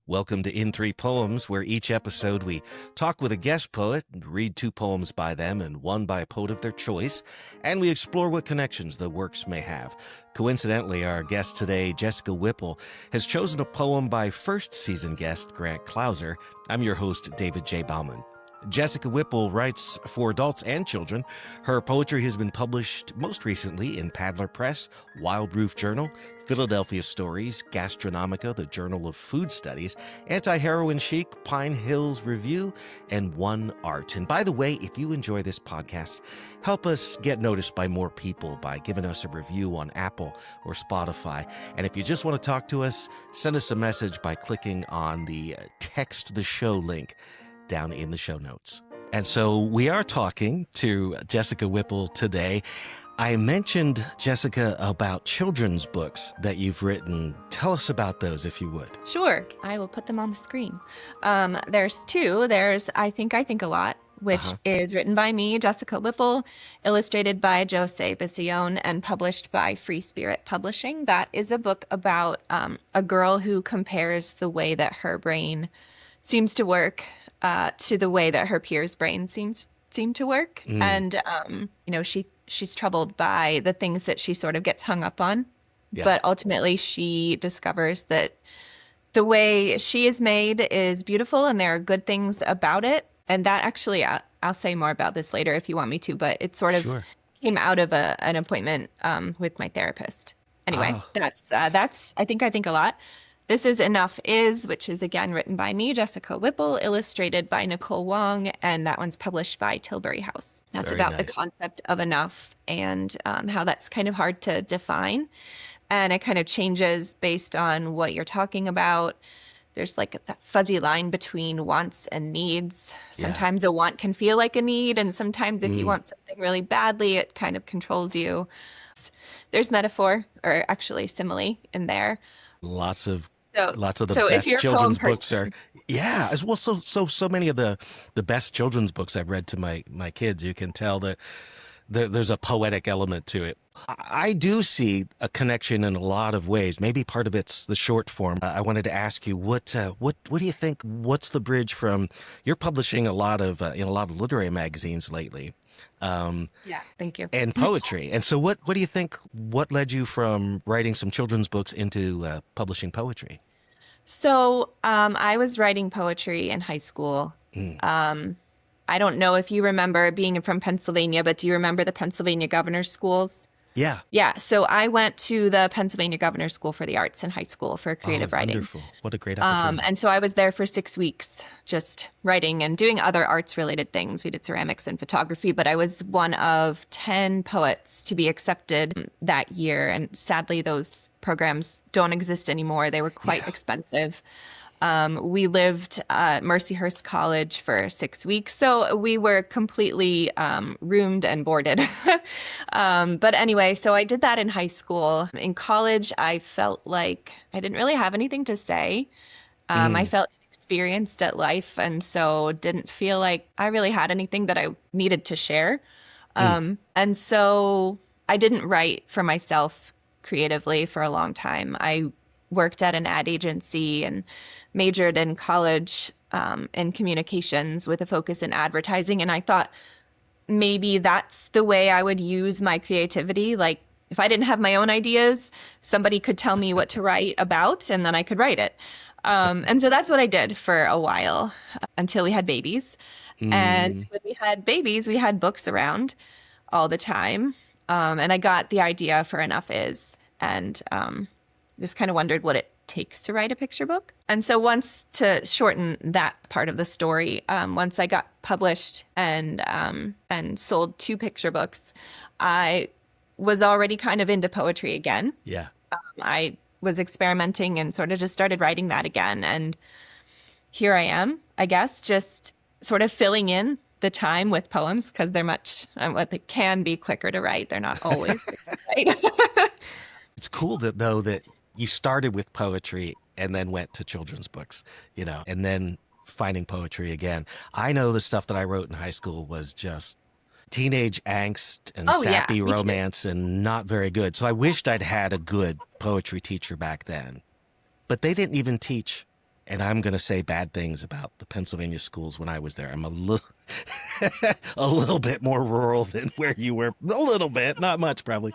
Welcome to In Three Poems, where each episode we talk with a guest poet, read two poems by them and one by a poet of their choice, and we explore what connections the works may have. Coincidentally, our guest today, Jessica Whipple, has chosen a poem by first season guest Grant Clouser. I'm your host, David J. Bauman. Jessica Whipple writes for adults and children. Her poetry has been published most recently in Paddler Press, Wild Roof Journal, Philadelphia Stories, Gastronomica, the Journal of Food Studies, Anti-Heroin Chic, Pine Hills Review, and One Art. And by the way, if you enjoy this podcast, help us get noticed by more people by giving us a review on Apple or Spotify. And if you just want to talk to us, send us a message by clicking on the Text the Show link down in the show notes. And so we are talking to Jessica Whipple today. I mentioned, Jessica, about children's books that you've written. Tell us about those, if you would. Sure. I will put them on the screen. There's two. There's I Think a Lot, which is written by me, Jessica Whipple, illustrated by Jose Bisione, and published by Free Spirit Publishing. That is a book about a girl who compares the way that her brain seems to work to the way that her peers' brains seem to work. And, she's troubled by the things that she sort of gets hung up on. Yeah. But ultimately, she discovers that the way she is made is beautiful and there are good things about it. And that actually, I'll say more about this later if you want me to, but it sort of came out of an appointment with my therapist. Anyway, that's I Think a Lot. This is Enough Is, which is again written by me, Jessica Whipple, illustrated by Nicole Wong, and that one's published by Tilbury House. That's very about nice. The concept of enough and how that's kind of hard to define. And it kind of changes based on what you're talking about. There's like that fuzzy line between wants and needs. Sometimes a want can feel like a need, and sometimes if you want something really badly, it kind of controls you. There's metaphor, or actually simile in there. Lots of the best children's books are, as well. So many of the best children's books I've read to my kids, you can tell that there's a poetic element to it. I do see a connection in a lot of ways. Maybe part of it's the short form. I wanted to ask you, what do you think? What's the bridge from? You're publishing a lot of in a lot of literary magazines lately. Thank you. And poetry. And so what do you think, what led you from writing some children's books into publishing poetry? So I was writing poetry in high school. I don't know if you remember being from Pennsylvania, but do you remember the Pennsylvania Governor's Schools? Yeah. Yeah. So I went to the Pennsylvania Governor's School for the Arts in high school for creative writing. Wonderful. What a great opportunity. And so I was there for 6 weeks just writing and doing other arts related things. We did ceramics and photography, but I was one of 10 poets to be accepted that year. And sadly, those programs don't exist anymore. They were quite expensive. We lived at Mercyhurst College for 6 weeks, so we were completely roomed and boarded. But anyway, so I did that in high school. In college, I felt like I didn't really have anything to say. I felt inexperienced at life, and so didn't feel like I really had anything that I needed to share. And so I didn't write for myself creatively for a long time. I worked at an ad agency and majored in college in communications with a focus in advertising. And I thought maybe that's the way I would use my creativity. Like if I didn't have my own ideas, somebody could tell me what to write about and then I could write it. And so that's what I did for a while until we had babies. And when we had babies, we had books around all the time. And I got the idea for Enough Is and just kind of wondered what it takes to write a picture book. And so once, to shorten that part of the story, once I got published and sold 2 picture books, I was already kind of into poetry again. Yeah. I was experimenting and sort of just started writing that again. And here I am, I guess, just sort of filling in the time with poems because they're much, what they can be quicker to write. They're not always quicker to write. It's cool that you started with poetry and then went to children's books, and then finding poetry again. I know the stuff that I wrote in high school was just teenage angst and sappy romance and not very good. So I wished I'd had a good poetry teacher back then. But they didn't even teach And I'm going to say bad things about the Pennsylvania schools when I was there. I'm a little, a little bit more rural than where you were. A little bit, not much probably.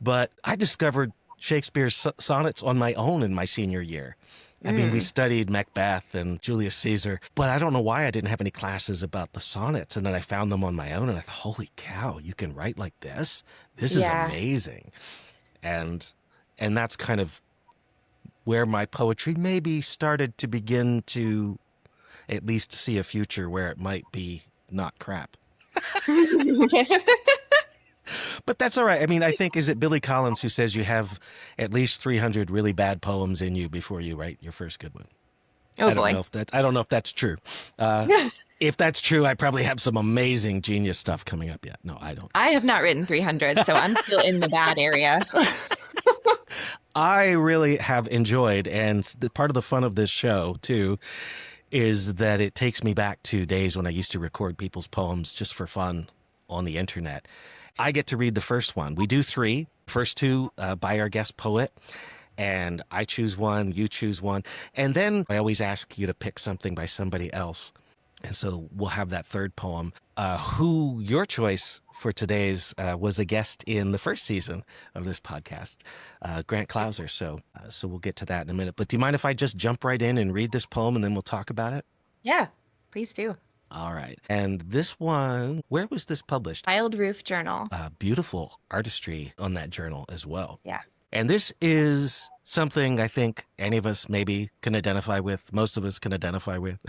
But I discovered Shakespeare's sonnets on my own in my senior year. I mean, we studied Macbeth and Julius Caesar, but I don't know why I didn't have any classes about the sonnets. And then I found them on my own, and I thought, holy cow, you can write like this? This is Yeah. amazing. And that's kind of where my poetry maybe started to begin to at least see a future where it might be not crap. But that's all right. I mean, I think, is it Billy Collins who says you have at least 300 really bad poems in you before you write your first good one? Oh, I don't boy. know if that's true. If that's true, I probably have some amazing genius stuff coming up yet. No, I don't. I have not written 300, so I'm still in the bad area. I really have enjoyed, and part of the fun of this show, too, is that it takes me back to days when I used to record people's poems just for fun on the internet. I get to read the first one. We do three. First two by our guest poet, and I choose one, you choose one. And then I always ask you to pick something by somebody else. And so we'll have that third poem. Who your choice for today's was a guest in the first season of this podcast, Grant Clouser. So we'll get to that in a minute. But do you mind if I just jump right in and read this poem and then we'll talk about it? Yeah, please do. All right. And this one, where was this published? Tiled Roof Journal. Beautiful artistry on that journal as well. Yeah. And this is something I think any of us maybe can identify with, most of us can identify with.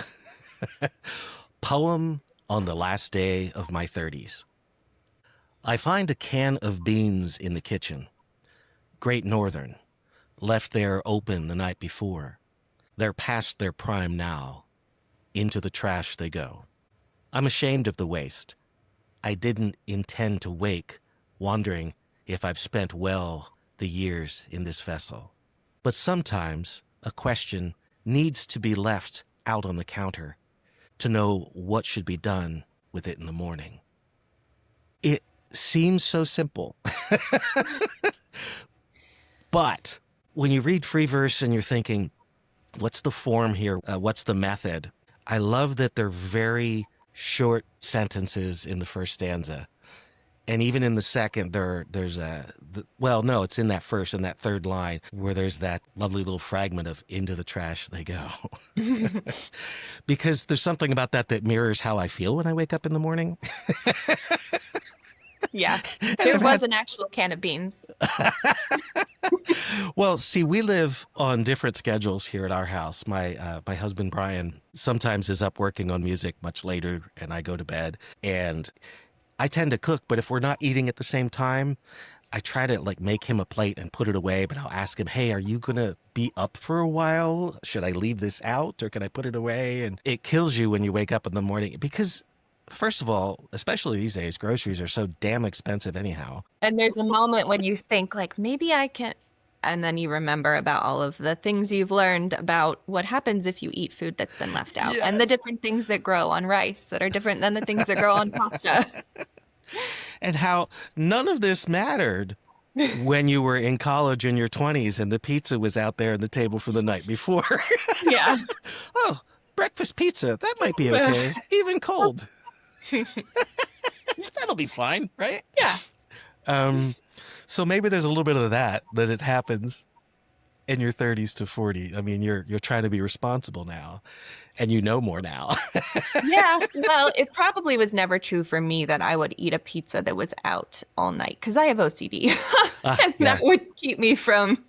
Poem on the last day of my 30s. I find a can of beans in the kitchen. Great Northern, left there open the night before. They're past their prime now. Into the trash they go. I'm ashamed of the waste. I didn't intend to wake, wondering if I've spent well the years in this vessel. But sometimes a question needs to be left out on the counter to know what should be done with it in the morning. It seems so simple. But when you read free verse and you're thinking, what's the form here? What's the method? I love that they're very short sentences in the first stanza. And even in the second, it's in that first and that third line where there's that lovely little fragment of into the trash they go. Because there's something about that mirrors how I feel when I wake up in the morning. Yeah. There was an actual can of beans. Well, see, we live on different schedules here at our house. My husband, Brian, sometimes is up working on music much later, and I go to bed. And I tend to cook, but if we're not eating at the same time, I try to make him a plate and put it away, but I'll ask him, hey, are you going to be up for a while? Should I leave this out or can I put it away? And it kills you when you wake up in the morning because, first of all, especially these days, groceries are so damn expensive anyhow. And there's a moment when you think maybe I can, and then you remember about all of the things you've learned about what happens if you eat food that's been left out and the different things that grow on rice that are different than the things that grow on pasta. And how none of this mattered when you were in college in your 20s and the pizza was out there on the table from the night before. Yeah. Oh, breakfast pizza. That might be okay. Even cold. That'll be fine, right? Yeah. So maybe there's a little bit of that it happens in your 30s to 40. I mean, you're trying to be responsible now, and you know more now. Yeah. Well, it probably was never true for me that I would eat a pizza that was out all night because I have OCD. And that would keep me from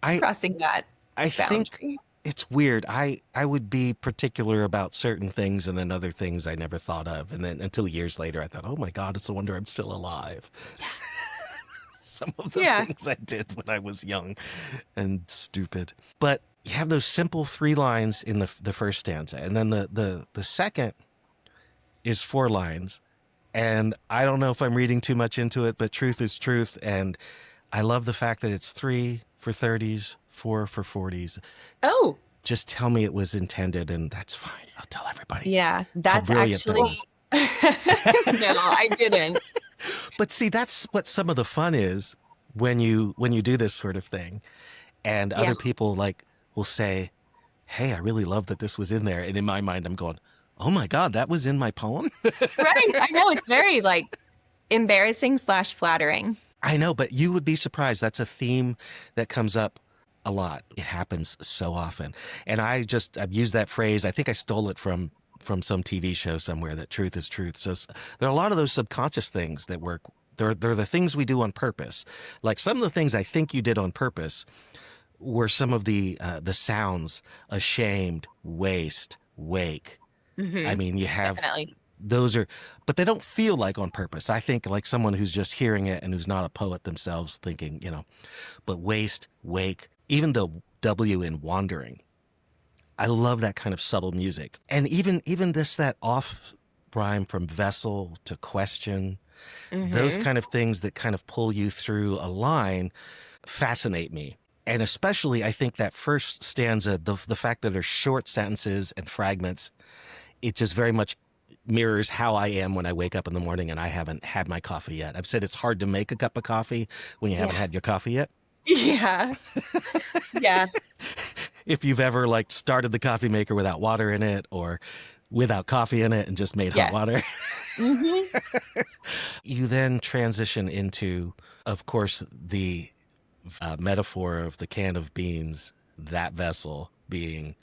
crossing that I boundary. think it's weird. I would be particular about certain things and then other things I never thought of. And then until years later, I thought, oh my God, it's a wonder I'm still alive. Some of the things I did when I was young and stupid. But you have those simple 3 lines in the first stanza. And then the second is 4 lines. And I don't know if I'm reading too much into it, but truth is truth. And I love the fact that it's 3 for 30s, 4 for 40s. Oh. Just tell me it was intended and that's fine. I'll tell everybody. Yeah, that's actually... No, I didn't. But see, that's what some of the fun is when you do this sort of thing. And other people will say, hey, I really love that this was in there. And in my mind, I'm going, oh my God, that was in my poem? Right. I know it's very like embarrassing slash flattering. I know, but you would be surprised. That's a theme that comes up a lot. It happens so often. And I've used that phrase. I think I stole it from some TV show somewhere, that truth is truth. So there are a lot of those subconscious things that work. They're the things we do on purpose. Like some of the things I think you did on purpose were some of the sounds: ashamed, waste, wake. I mean, you have Definitely. those are, but they don't feel like on purpose. I think like someone who's just hearing it and who's not a poet themselves thinking, but waste, wake, even the W in wandering. I love that kind of subtle music. And even that off rhyme from vessel to question, those kind of things that kind of pull you through a line fascinate me. And especially, I think that first stanza, the fact that there's short sentences and fragments, it just very much mirrors how I am when I wake up in the morning and I haven't had my coffee yet. I've said it's hard to make a cup of coffee when you haven't had your coffee yet. Yeah. Yeah. If you've ever like started the coffee maker without water in it or without coffee in it and just made hot water. You then transition into, of course, the metaphor of the can of beans, that vessel being,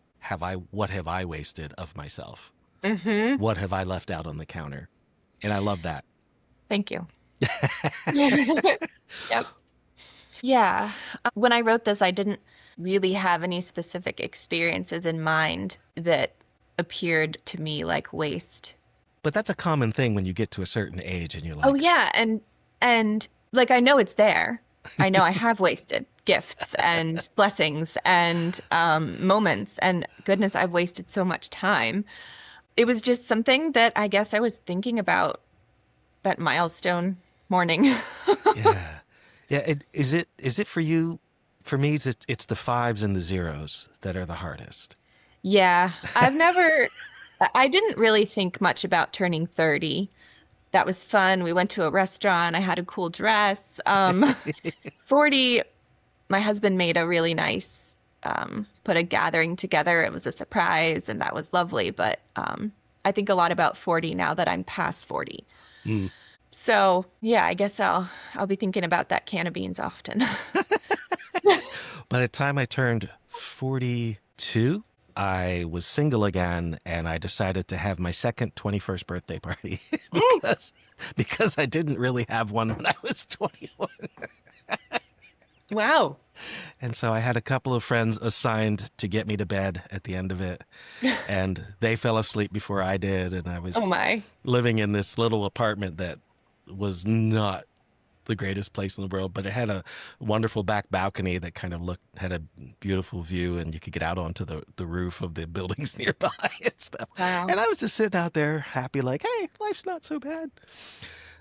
what have I wasted of myself? What have I left out on the counter? And I love that. Thank you. Yep. Yeah. When I wrote this, I didn't really have any specific experiences in mind that appeared to me like waste. But that's a common thing when you get to a certain age and you're like, Oh yeah, and like I know it's there. I know I have wasted gifts and blessings and moments, and goodness, I've wasted so much time. It was just something that I guess I was thinking about that milestone morning. yeah. Yeah. Is it for you? For me, it's the fives and the zeros that are the hardest. Yeah, I didn't really think much about turning 30. That was fun. We went to a restaurant. I had a cool dress. 40, my husband made a really nice, put a gathering together. It was a surprise and that was lovely. But I think a lot about 40 now that I'm past 40. So yeah, I guess I'll be thinking about that can of beans often. By the time I turned 42, I was single again, and I decided to have my second 21st birthday party because I didn't really have one when I was 21. Wow. And so I had a couple of friends assigned to get me to bed at the end of it, and they fell asleep before I did, and I was living in this little apartment that was not the greatest place in the world, but it had a wonderful back balcony that kind of had a beautiful view, and you could get out onto the roof of the buildings nearby and stuff. Wow. And I was just sitting out there happy, like, hey, life's not so bad.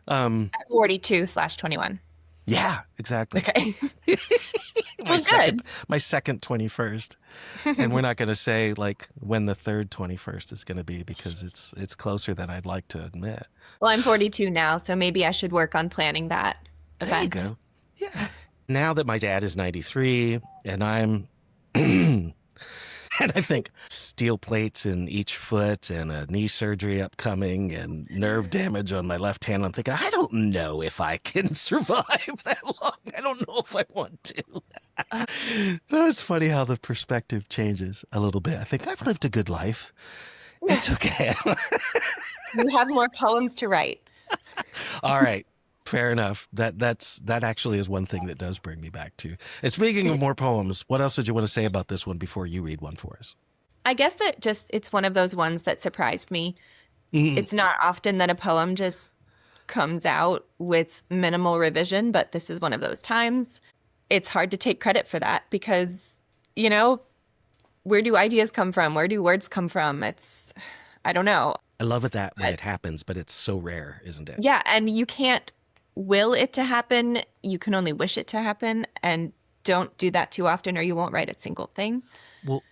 At 42/21. Yeah, exactly. Okay. My second 21st. And we're not going to say like when the third 21st is going to be, because it's closer than I'd like to admit. Well, I'm 42 now, so maybe I should work on planning that event. There you go. Yeah. Now that my dad is 93 and I'm and I think steel plates in each foot and a knee surgery upcoming and nerve damage on my left hand, I'm thinking, I don't know if I can survive that long. I don't know if I want to. It's funny how the perspective changes a little bit. I think I've lived a good life. It's okay. You have more poems to write. All right. Fair enough. That actually is one thing that does bring me back to. And speaking of more poems, what else did you want to say about this one before you read one for us? I guess that it's one of those ones that surprised me. It's not often that a poem just comes out with minimal revision, but this is one of those times. It's hard to take credit for that because, where do ideas come from? Where do words come from? I don't know. I love it when it happens, but it's so rare, isn't it? Yeah, and you can't will it to happen. You can only wish it to happen, and don't do that too often or you won't write a single thing. Well,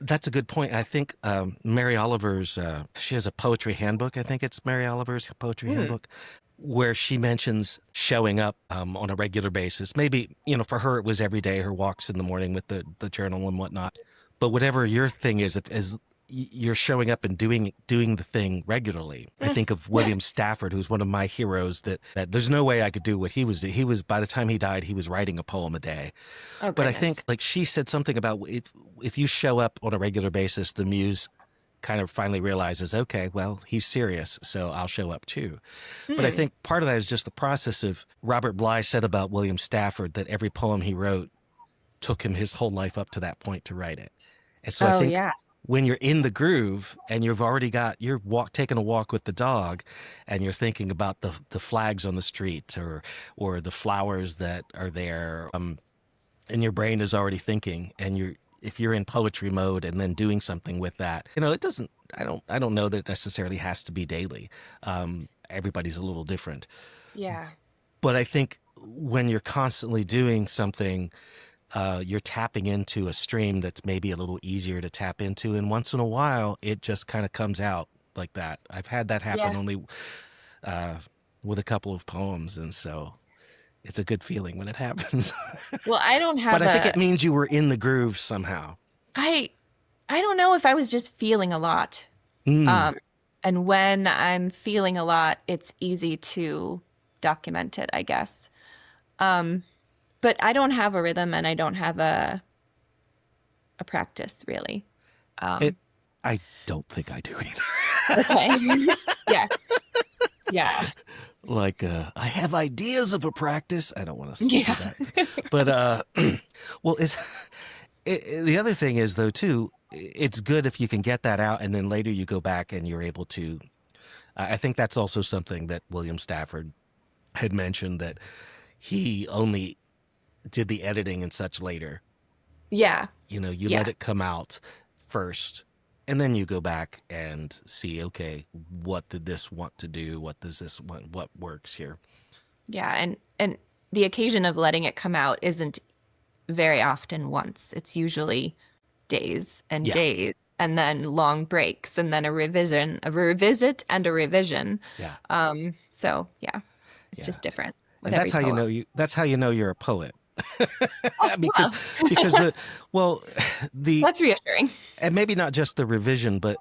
that's a good point. I think Mary Oliver's, she has a poetry handbook. I think it's Mary Oliver's poetry handbook, where she mentions showing up on a regular basis. Maybe, for her, it was every day, her walks in the morning with the journal and whatnot. But whatever your thing is, if as you're showing up and doing the thing regularly. I think of William Stafford, who's one of my heroes. That there's no way I could do what he was doing. He was, by the time he died, he was writing a poem a day. Oh, But I goodness. think, like she said something about if you show up on a regular basis, the muse kind of finally realizes, okay, well, he's serious, so I'll show up too. But I Hmm. think part of that is just the process of Robert Bly said about William Stafford that every poem he wrote took him his whole life up to that point to write it. And so I Oh, think yeah. when you're in the groove and you've already got taking a walk with the dog and you're thinking about the flags on the street or the flowers that are there, and your brain is already thinking, and if you're in poetry mode and then doing something with that, it doesn't, I don't know that it necessarily has to be daily. Everybody's a little different. Yeah. But I think when you're constantly doing something, you're tapping into a stream that's maybe a little easier to tap into. And once in a while, it just kind of comes out like that. I've had that happen Yeah. only uh, with a couple of poems. And so it's a good feeling when it happens. Well, I don't But have I think a it means you were in the groove somehow. I I don't know if I was just feeling a lot. Mm, Um, and when I'm feeling a lot, it's easy to document it, I guess. Um, but I don't have a rhythm and I don't have a practice really. it. Um, I don't think I do either. okay. Yeah. Yeah. Like I have ideas of a practice. I don't want to do Yeah. that, but well, the other thing is though too. It's good if you can get that out, and then later you go back and you're able to. I think that's also something that William Stafford had mentioned, that he only did the editing and such later. Yeah. You let Yeah. it come out first, and then you go back and see, okay, what did this want to do? What does this want? What works here? Yeah. And the occasion of letting it come out isn't very often once. It's usually days and Yeah, days and then long breaks and then a revision, a revisit and a revision. yeah, So yeah, it's yeah. just different with And every that's how you poem. know that's how you know you're a poet. Oh, because well, because well the that's reassuring. and maybe not just the revision, but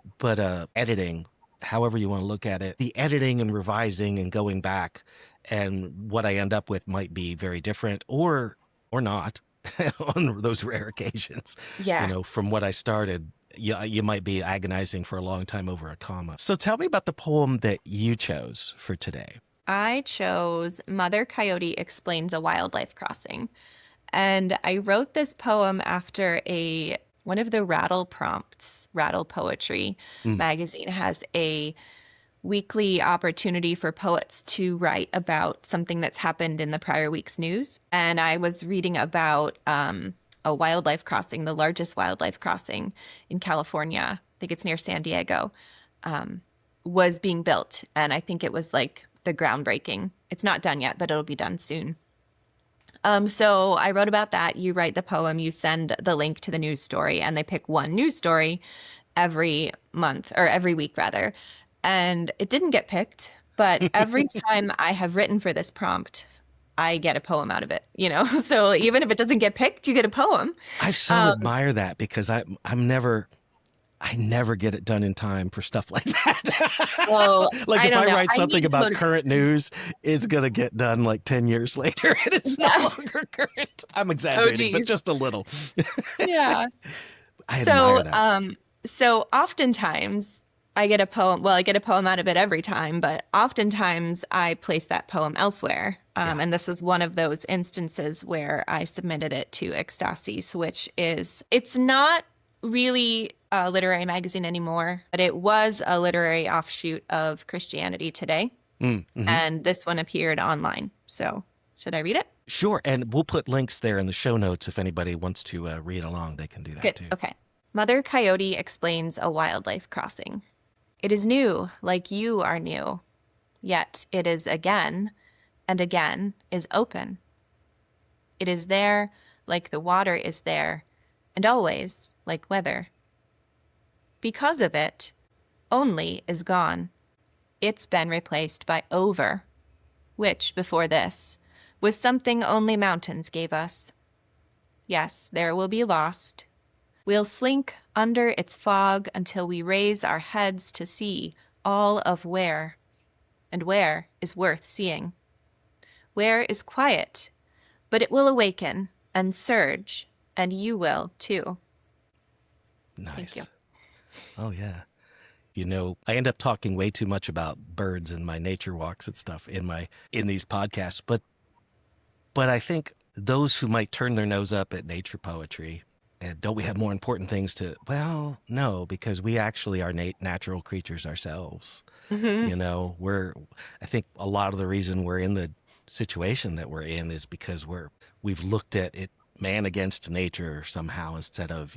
editing, however you want to look at it, the editing and revising and going back, and what I end up with might be very different or not on those rare occasions. Yeah. From what I started, you might be agonizing for a long time over a comma. So tell me about the poem that you chose for today. I chose Mother Coyote Explains a Wildlife Crossing. And I wrote this poem after a one of the Rattle Prompts, Rattle Poetry Mm, magazine has a weekly opportunity for poets to write about something that's happened in the prior week's news. And I was reading about a wildlife crossing, the largest wildlife crossing in California. I think it's near San Diego, was being built. And I think it was like the groundbreaking. It's not done yet, but it'll be done soon. So I wrote about that. You write the poem, you send the link to the news story, and they pick one news story every month or every week rather. And it didn't get picked, but every time I have written for this prompt, I get a poem out of it. So even if it doesn't get picked, you get a poem. I so Um, admire that, because I never get it done in time for stuff like that. well, Like I if don't I know. write I something need about current motivation. news, it's going to get done like 10 years later and it's no Yeah. longer current. I'm Oh, exaggerating, but geez. just a little. Yeah. I admire So, that. so oftentimes I get a poem. Well, I get a poem out of it every time, but oftentimes I place that poem elsewhere. Yeah. And this is one of those instances where I submitted it to Ecstasis, it's not really a literary magazine anymore, but it was a literary offshoot of Christianity Today. Mm-hmm. And this one appeared online. So, should I read it? Sure. And we'll put links there in the show notes. If anybody wants to read along, they can do that Good. too. Okay. Mother Coyote explains a wildlife crossing. It is new, like you are new, yet it is again and again is open. It is there, like the water is there, and always like weather. Because of it, only is gone. It's been replaced by over, which before this was something only mountains gave us. Yes, there will be lost, We'll slink under its fog until we raise our heads to see all of where, and where is worth seeing. Where is quiet, but it will awaken and surge, and you will too. Nice. Thank you. Oh, yeah. You know, I end up talking way too much about birds in my nature walks and stuff in these podcasts, but I think those who might turn their nose up at nature poetry, and don't we have more important things to, well, no, because we actually are natural creatures ourselves. Mm-hmm. You know, I think a lot of the reason we're in the situation that we're in is because we've looked at it, man against nature somehow, instead of,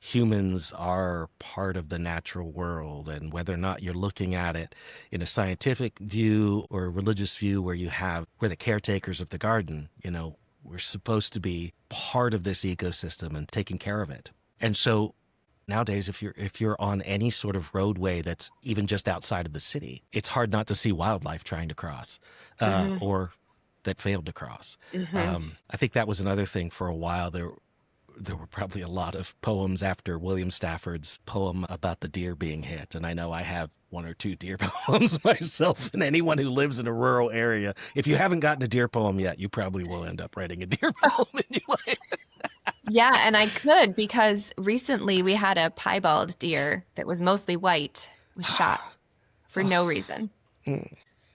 humans are part of the natural world. And whether or not you're looking at it in a scientific view or a religious view, we're the caretakers of the garden, we're supposed to be part of this ecosystem and taking care of it. And so nowadays, if you're on any sort of roadway that's even just outside of the city, it's hard not to see wildlife trying to cross, or that failed to cross. Mm-hmm. I think that was another thing for a while. There were probably a lot of poems after William Stafford's poem about the deer being hit, and I know I have one or two deer poems myself. And anyone who lives in a rural area, if you haven't gotten a deer poem yet, you probably will end up writing a deer poem in your life. Yeah, and I could because recently we had a piebald deer that was mostly white was shot for no reason.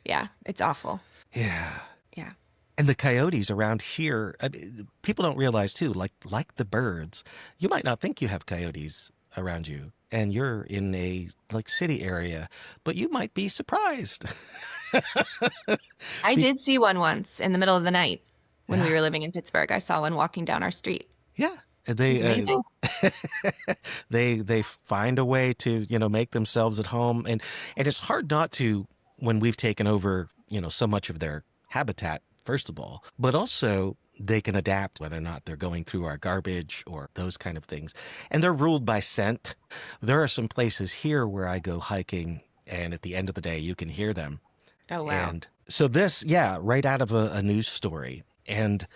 Yeah, it's awful. Yeah. Yeah. And the coyotes around here, people don't realize too, like the birds, you might not think you have coyotes around you and you're in a city area, but you might be surprised. I did see one once in the middle of the night when we Yeah. were living in Pittsburgh. I saw one walking down our street. Yeah. And It was amazing. they find a way to, make themselves at home. And it's hard not to, when we've taken over, so much of their habitat, first of all, but also they can adapt whether or not they're going through our garbage or those kind of things. And they're ruled by scent. There are some places here where I go hiking, and at the end of the day, you can hear them. Oh, wow. And so this, yeah, right out of a news story. And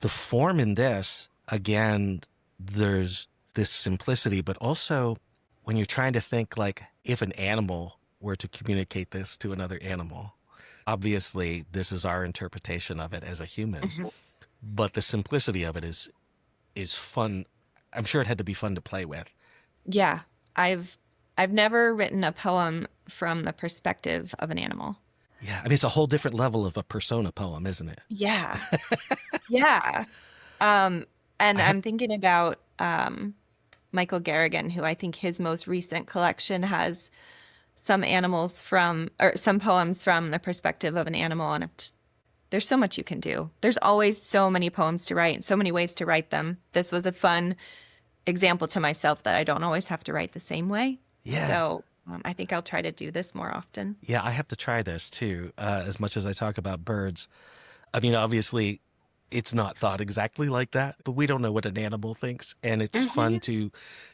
the form in this, again, there's this simplicity, but also when you're trying to think if an animal were to communicate this to another animal, obviously this is our interpretation of it as a human, Mhm. but the simplicity of it is fun. I'm sure it had to be fun to play with. Yeah, I've never written a poem from the perspective of an animal. Yeah, I mean, it's a whole different level of a persona poem, isn't it? Yeah. Yeah. And I have I'm thinking about Michael Garrigan, who I think his most recent collection has some some poems from the perspective of an animal. And there's so much you can do. There's always so many poems to write, so many ways to write them. This was a fun example to myself that I don't always have to write the same way. Yeah. So I think I'll try to do this more often. Yeah, I have to try this too. As much as I talk about birds, I mean, obviously, it's not thought exactly like that, but we don't know what an animal thinks, and it's fun to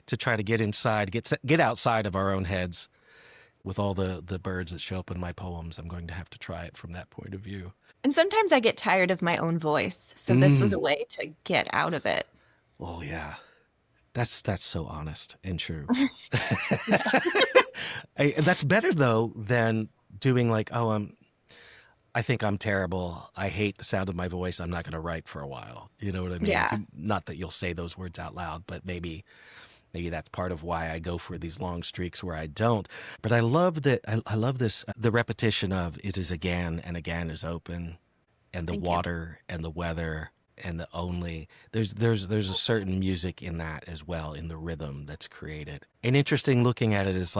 try to get inside, get outside of our own heads. With all the birds that show up in my poems, I'm going to have to try it from that point of view. And sometimes I get tired of my own voice. So this was a way to get out of it. Oh yeah, that's so honest and true. That's better though than doing I think I'm terrible. I hate the sound of my voice. I'm not going to write for a while. You know what I mean? Yeah. Not that you'll say those words out loud, but maybe that's part of why I go for these long streaks where I don't. But I love that. I love this, the repetition of it is again and again is open, and the Thank you. water and the weather and the only. There's a certain music in that as well, in the rhythm that's created. And interesting looking at it is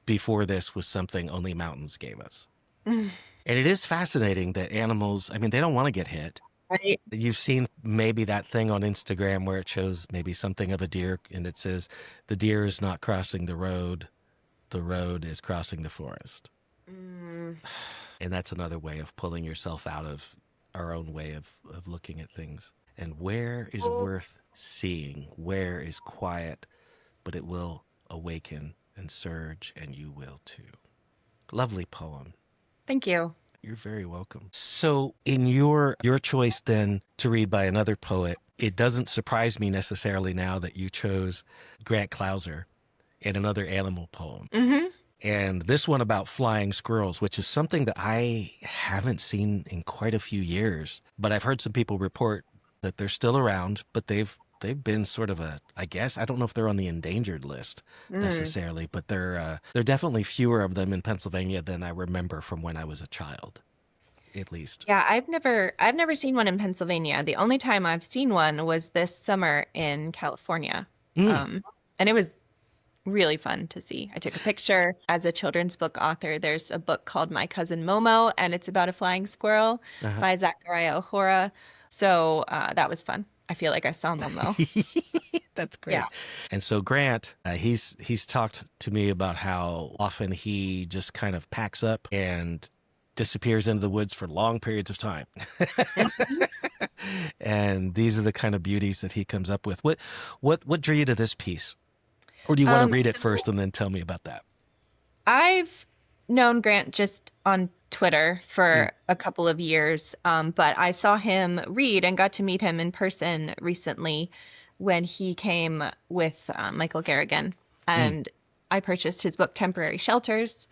before this was something only mountains gave us. And it is fascinating that animals, I mean, they don't want to get hit. Right. You've seen maybe that thing on Instagram where it shows maybe something of a deer and it says, the deer is not crossing the road is crossing the forest. And that's another way of pulling yourself out of our own way of looking at things. And where is worth seeing? Where is quiet, but it will awaken and surge, and you will too. Lovely poem. Thank you. You're very welcome. So in your choice then to read by another poet, it doesn't surprise me necessarily now that you chose Grant Clouser and another animal poem. Mm-hmm. And this one about flying squirrels, which is something that I haven't seen in quite a few years. But I've heard some people report that they're still around, but they've been sort of I guess, I don't know if they're on the endangered list necessarily, but they're definitely fewer of them in Pennsylvania than I remember from when I was a child, at least. Yeah, I've never seen one in Pennsylvania. The only time I've seen one was this summer in California. Mm. Um, and it was really fun to see. I took a picture. As a children's book author, there's a book called My Cousin Momo, and it's about a flying squirrel Uh-huh. by Zachariah Ohora. So that was fun. I feel like I saw Momo. That's great. Yeah. And so Grant, he's talked to me about how often he just kind of packs up and disappears into the woods for long periods of time. And these are the kind of beauties that he comes up with. What drew you to this piece? Or do you want to read it first and then tell me about that? I've known Grant just on Twitter for a couple of years, but I saw him read and got to meet him in person recently when he came with Michael Garrigan, and I purchased his book Temporary Shelters.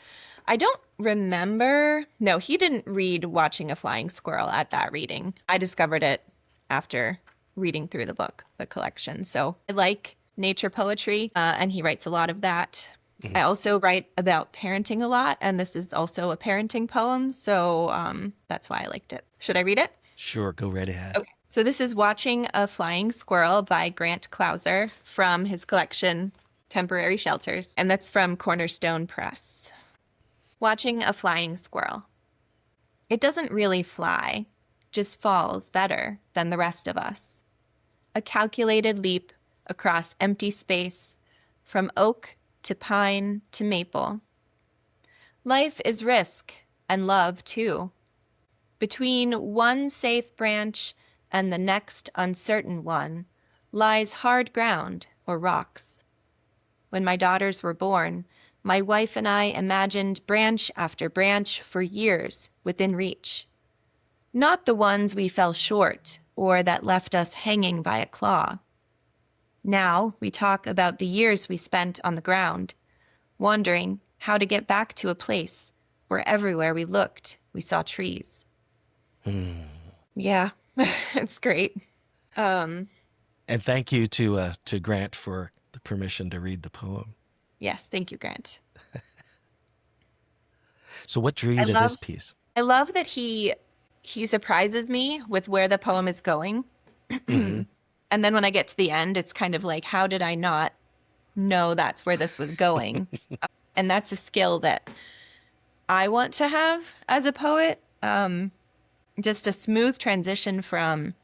I don't remember. No, he didn't read Watching a Flying Squirrel at that reading. I discovered it after reading through the book, the collection. So I like nature poetry, and he writes a lot of that. I also write about parenting a lot, and this is also a parenting poem, so that's why I liked it. Should I read it? Sure, go right ahead. Okay. So this is Watching a Flying Squirrel by Grant Clouser from his collection Temporary Shelters, and that's from Cornerstone Press. Watching a Flying Squirrel. It doesn't really fly, just falls better than the rest of us. A calculated leap across empty space, from oak to pine to maple. Life is risk, and love too. Between one safe branch and the next uncertain one lies hard ground or rocks. When my daughters were born, my wife and I imagined branch after branch for years within reach. Not the ones we fell short or that left us hanging by a claw. Now we talk about the years we spent on the ground, wondering how to get back to a place where everywhere we looked, we saw trees. Yeah, it's great. And thank you to Grant for the permission to read the poem. Yes, thank you, Grant. So what drew you to this piece? I love that he surprises me with where the poem is going. And then when I get to the end, it's kind of like, how did I not know that's where this was going? And that's a skill that I want to have as a poet. Just a smooth transition from,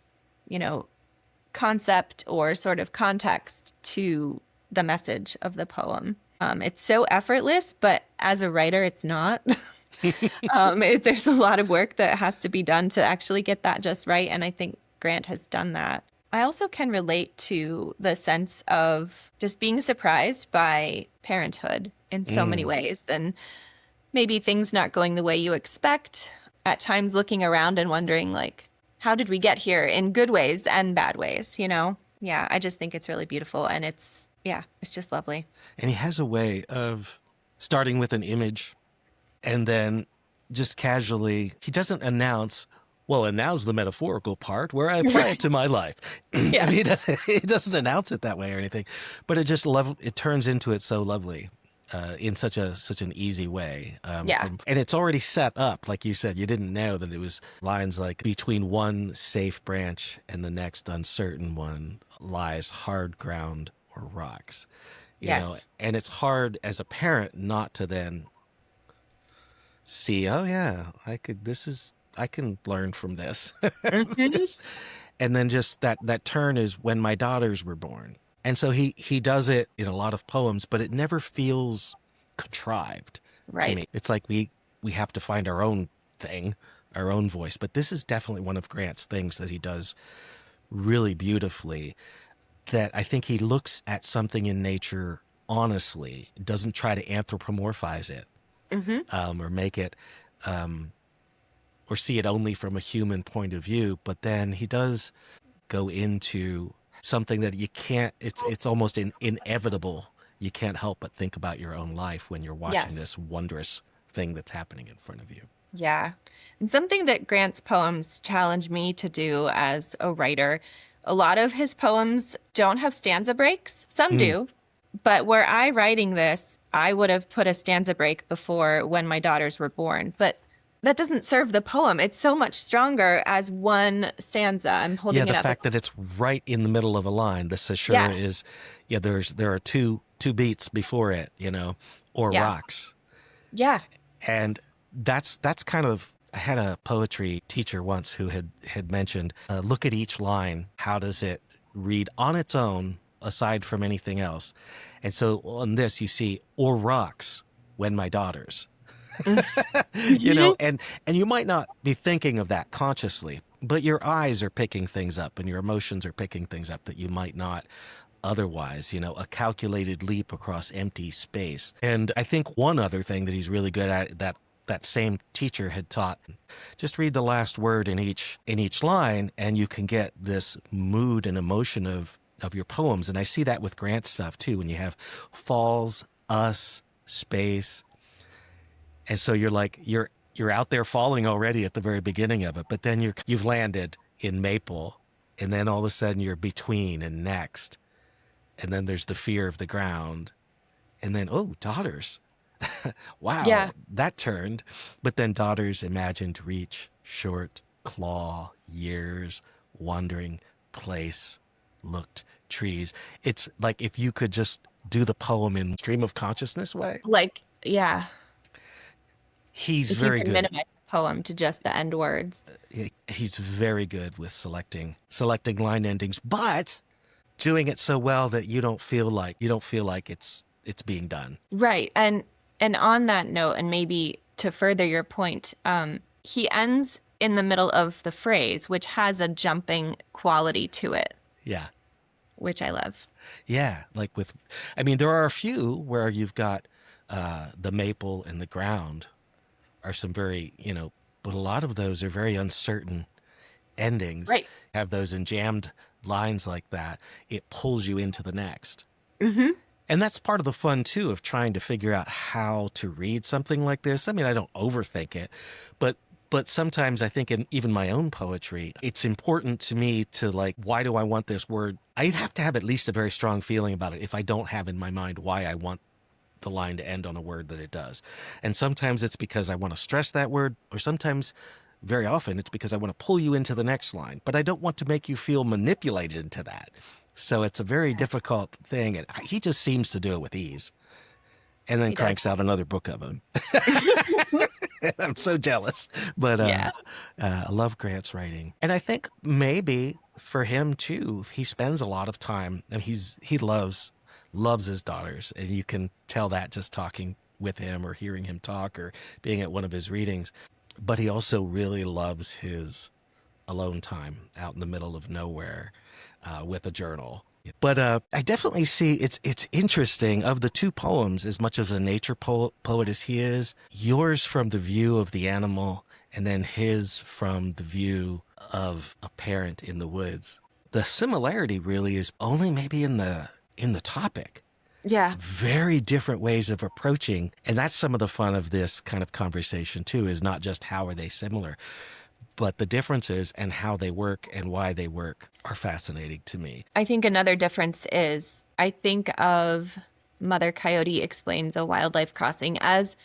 concept or sort of context to the message of the poem. It's so effortless, but as a writer, it's not. There's a lot of work that has to be done to actually get that just right. And I think Grant has done that. I also can relate to the sense of just being surprised by parenthood in so many ways, and maybe things not going the way you expect. At times looking around and wondering, like, how did we get here, in good ways and bad ways, Yeah, I just think it's really beautiful, and it's just lovely. And he has a way of starting with an image and then just casually, he doesn't announce, well, and now's the metaphorical part where I apply it to my life. Yeah. I mean, he doesn't announce it that way or anything, but it turns into it so lovely. In such an easy way. And it's already set up, like you said. You didn't know that it was lines like, between one safe branch and the next uncertain one lies hard ground or rocks. You know, and it's hard as a parent not to then see, oh yeah, I can learn from this. And then just that turn is when my daughters were born. And so he does it in a lot of poems, but it never feels contrived to me. It's like we have to find our own thing, our own voice. But this is definitely one of Grant's things that he does really beautifully, that I think he looks at something in nature honestly, doesn't try to anthropomorphize it or make it or see it only from a human point of view, but then he does go into something that you can't, it's almost inevitable. You can't help but think about your own life when you're watching Yes. this wondrous thing that's happening in front of you. Yeah. And something that Grant's poems challenge me to do as a writer, a lot of his poems don't have stanza breaks. Some Mm. do. But were I writing this, I would have put a stanza break before when my daughters were born. But that doesn't serve the poem. It's so much stronger as one stanza. I'm Yeah, holding it the up. fact that it's right in the middle of a line, the caesura Yes. is, yeah, there are two beats before it, or Yeah. rocks. Yeah. And that's kind of, I had a poetry teacher once who had mentioned, look at each line. How does it read on its own aside from anything else? And so on this, you see, or rocks when my daughters, Mhm. and you might not be thinking of that consciously, but your eyes are picking things up and your emotions are picking things up that you might not otherwise, a calculated leap across empty space. And I think one other thing that he's really good at, that same teacher had taught, just read the last word in each line and you can get this mood and emotion of your poems. And I see that with Grant's stuff too, when you have falls, us, space. And so you're like, you're out there falling already at the very beginning of it, but then you've landed in maple, and then all of a sudden you're between and next. And then there's the fear of the ground. And then, oh, daughters. Yeah. Wow, that turned. But then daughters imagined reach, short, claw, years, wandering, place, looked, trees. It's like if you could just do the poem in stream of consciousness way. Like, yeah. He's If you very can good. minimize the poem to just the end words. He's very good with selecting line endings, but doing it so well that you don't feel like it's being done. Right. And on that note, and maybe to further your point, he ends in the middle of the phrase, which has a jumping quality to it, Yeah. which I love. Yeah, I mean, there are a few where you've got the maple and the ground are some very, but a lot of those are very uncertain endings. Right. Have those enjambed lines like that, it pulls you into the next. Mm-hmm. And that's part of the fun, too, of trying to figure out how to read something like this. I mean, I don't overthink it, but sometimes I think in even my own poetry, it's important to me to why do I want this word? I have to have at least a very strong feeling about it if I don't have in my mind why I want the line to end on a word that it does. And sometimes it's because I want to stress that word, or sometimes, very often, it's because I want to pull you into the next line, but I don't want to make you feel manipulated into that. So it's a very difficult thing, and he just seems to do it with ease, and then He cranks does. out another book of them. I'm so jealous, but Yeah. I love Grant's writing, and I think maybe for him too, he spends a lot of time, and he loves his daughters, and you can tell that just talking with him or hearing him talk or being at one of his readings. But he also really loves his alone time out in the middle of nowhere with a journal. But I definitely see it's interesting. Of the two poems, as much of a nature poet as he is, yours from the view of the animal, and then his from the view of a parent in the woods. The similarity really is only maybe in the topic. Yeah. Very different ways of approaching. And that's some of the fun of this kind of conversation too, is not just how are they similar, but the differences and how they work and why they work are fascinating to me. I think another difference is I think of Mother Coyote Explains a Wildlife Crossing as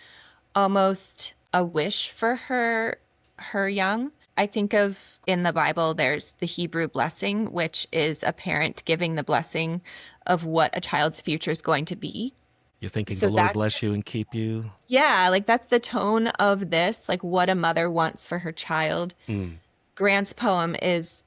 almost a wish for her young. I think of in the Bible, there's the Hebrew blessing, which is a parent giving the blessing of what a child's future is going to be. You're thinking So the Lord that's, bless you and keep you. yeah, like that's the tone of this, like what a mother wants for her child. Mm. Grant's poem is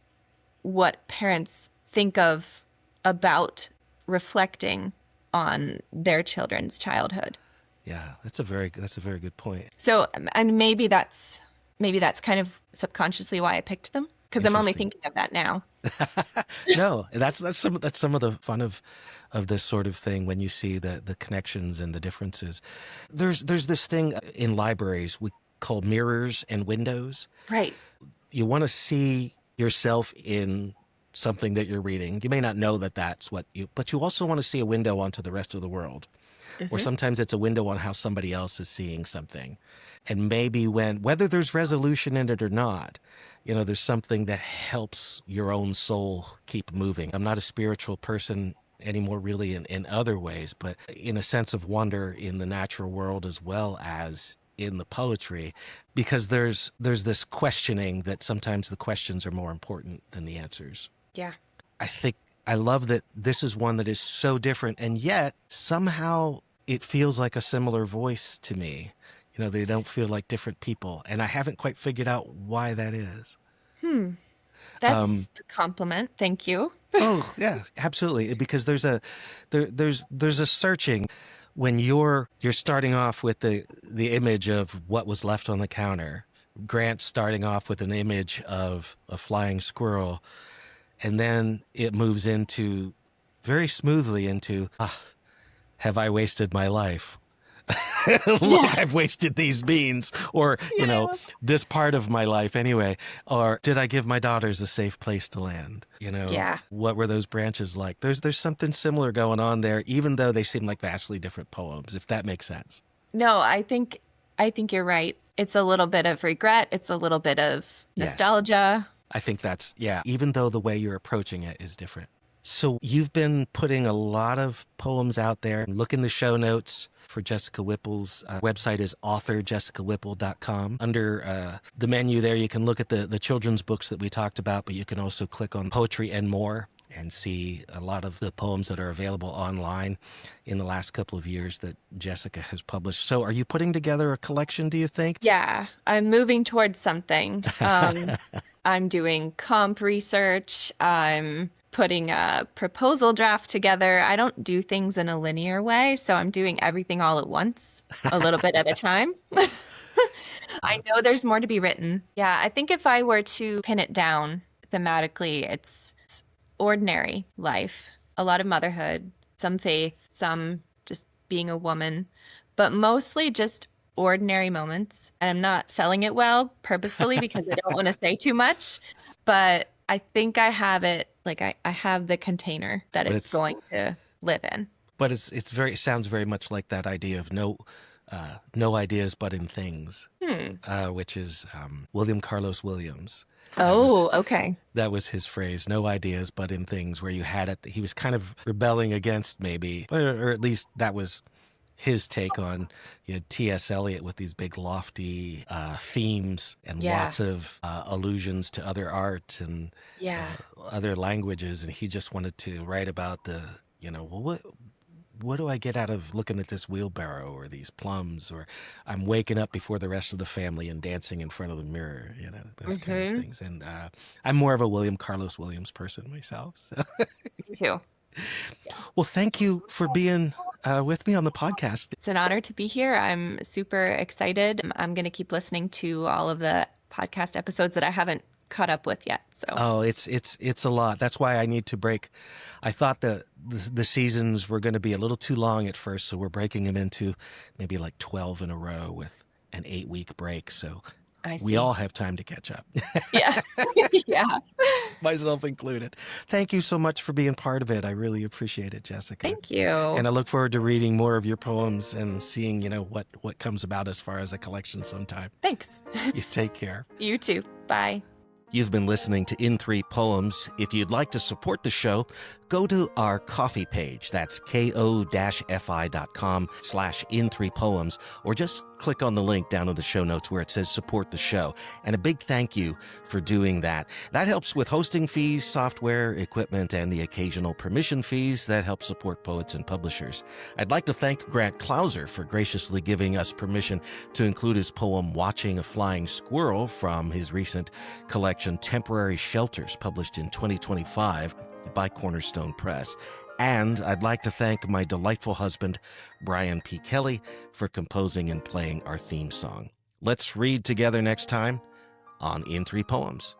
what parents think of about reflecting on their children's childhood. Yeah, that's a very good point. So, and maybe that's kind of subconsciously why I picked them, because I'm only Interesting. thinking of that now. No, that's some of the fun of this sort of thing when you see the connections and the differences. There's this thing in libraries, called mirrors and windows. Right. You want to see yourself in something that you're reading. You may not know that that's what you, but you also want to see a window onto the rest of the world. Or sometimes it's a window on how somebody else is seeing something. And maybe whether there's resolution in it or not, there's something that helps your own soul keep moving. I'm not a spiritual person anymore really in other ways, but in a sense of wonder in the natural world as well as in the poetry, because there's this questioning that sometimes the questions are more important than the answers. Yeah. I love that this is one that is so different, and yet somehow it feels like a similar voice to me. They don't feel like different people, and I haven't quite figured out why that is. That's a compliment. Thank you. Oh, yeah, absolutely. Because there's a searching when you're starting off with the image of what was left on the counter. Grant starting off with an image of a flying squirrel, and then it moves into very smoothly into, have I wasted my life? Look, I've wasted these beans, or, this part of my life anyway. Or did I give my daughters a safe place to land? What were those branches like? There's something similar going on there, even though they seem like vastly different poems, if that makes sense. No, I think you're right. It's a little bit of regret. It's a little bit of nostalgia. Yes. I think that's, even though the way you're approaching it is different. So you've been putting a lot of poems out there. Look in the show notes for Jessica Whipple's website is authorjessicawhipple.com. Under the menu there, you can look at the children's books that we talked about, but you can also click on Poetry and More and see a lot of the poems that are available online in the last couple of years that Jessica has published. So are you putting together a collection, do you think? Yeah, I'm moving towards something. I'm doing comp research. I'm putting a proposal draft together. I don't do things in a linear way, so I'm doing everything all at once, a little bit at a time. I know there's more to be written. Yeah, I think if I were to pin it down thematically, it's ordinary life, a lot of motherhood, some faith, some just being a woman, but mostly just ordinary moments. And I'm not selling it well purposefully because I don't want to say too much, but I think I have it, like I have the container that it's going to live in. But it sounds very much like that idea of no ideas but in things, which is William Carlos Williams. Okay. That was his phrase, no ideas but in things, where you had it. He was kind of rebelling against maybe, or at least that was his take on T.S. Eliot with these big lofty themes and lots of allusions to other art and other languages. And he just wanted to write about what do I get out of looking at this wheelbarrow or these plums, or I'm waking up before the rest of the family and dancing in front of the mirror, those kind of things. And I'm more of a William Carlos Williams person myself. So. Me too. Well, thank you for being with me on the podcast. It's an honor to be here. I'm super excited. I'm going to keep listening to all of the podcast episodes that I haven't caught up with yet. So it's a lot. That's why I need to break. I thought that the seasons were going to be a little too long at first, so we're breaking them into maybe like 12 in a row with an 8-week break. So we all have time to catch up. Yeah. Yeah. Myself included. Thank you so much for being part of it. I really appreciate it, Jessica. Thank you. And I look forward to reading more of your poems and seeing, what comes about as far as a collection sometime. Thanks. You take care. You too. Bye. You've been listening to In Three Poems. If you'd like to support the show, go to our coffee page. That's ko-fi.com/in3poems, or just click on the link down in the show notes where it says support the show. And a big thank you for doing that. That helps with hosting fees, software, equipment, and the occasional permission fees that help support poets and publishers. I'd like to thank Grant Clauser for graciously giving us permission to include his poem Watching a Flying Squirrel from his recent collection Temporary Shelters, published in 2025 by Cornerstone Press. And I'd like to thank my delightful husband, Brian P. Kelly, for composing and playing our theme song. Let's read together next time on In Three Poems.